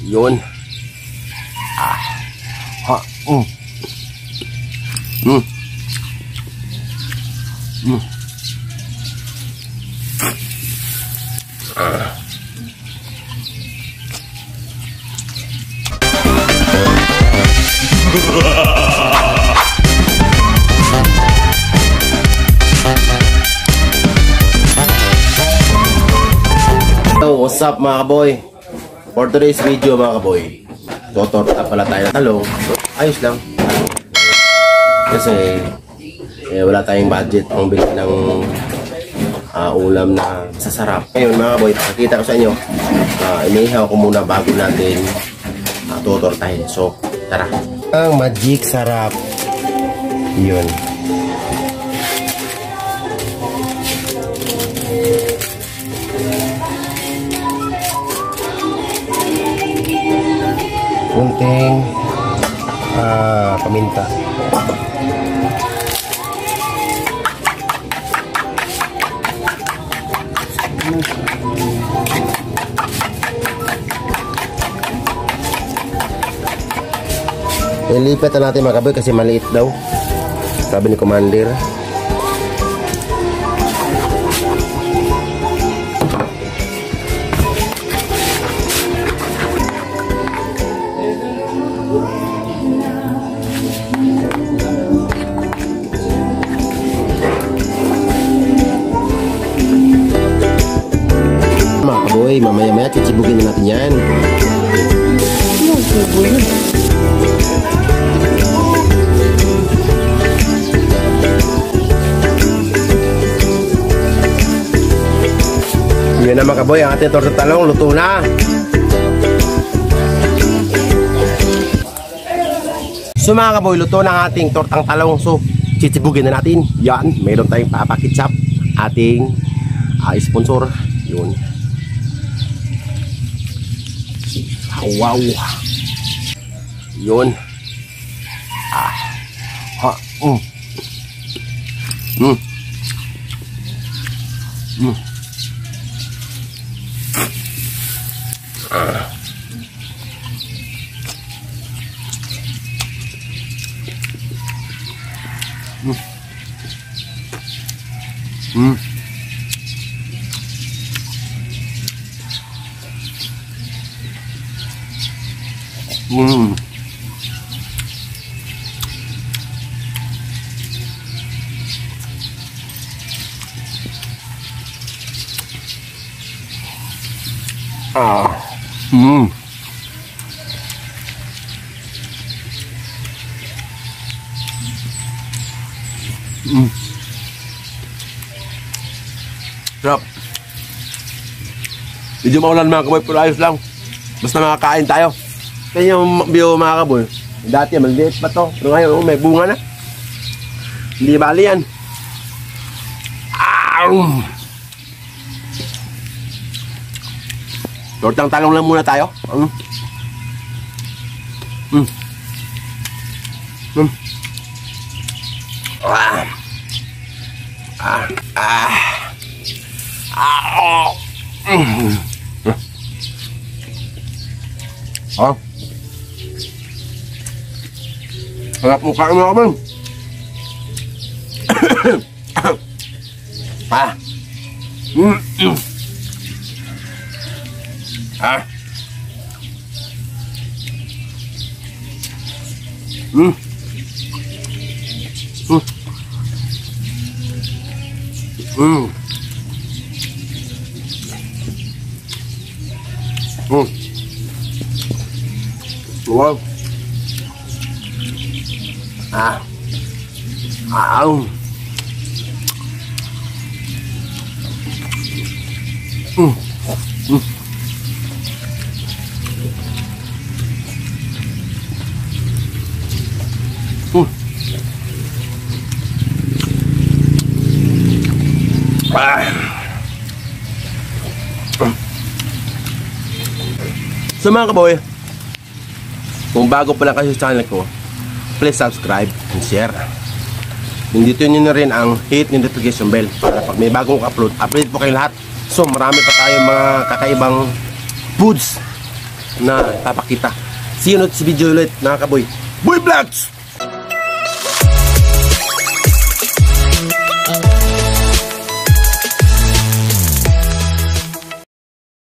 Yun. Ha. Hello, what's up mga kaboy? For today's video mga kaboy, totorta pala tayo ng talong. Ayos lang. Kasi wala tayong budget pang bili ng ulam na sasarap. Ngayon mga kaboy, pakita ko sa inyo, inihaw ko muna bago natin totortahin. So tara. Ang magic sarap. Yun. Kunting paminta. Ilipat na natin mga kaboy kasi maliit daw, sabi ni Commander. Mga kaboy, mamaya-maya cicibugin na natin yan. Yun na mga kaboy, ang ating torta talong luto na. So mga kaboy, luto na ang ating tortang talong. So cicibugin na natin. Yan, mayroon tayong papakitsap, ating sponsor. Yun. Wow. Yun. Sarap. Medyo maulan mga kaboy, pero ayos lang. Basta makakain tayo. Kaya yung view mga kaboy, dati maliit pa to, pero ngayon may bunga na. Hindi bali yan. Tortang talong lang muna tayo. Harap mukha mo ako man. Wow. So mga kaboy, kung bago pa lang kayo sa channel ko, please subscribe and share. Nandito nyo na rin ang hit notification bell para pag may bagong upload, update po kayo lahat. So marami pa tayong mga kakaibang foods na papakita. See you next video ulit mga kaboy. Boy Vlogs!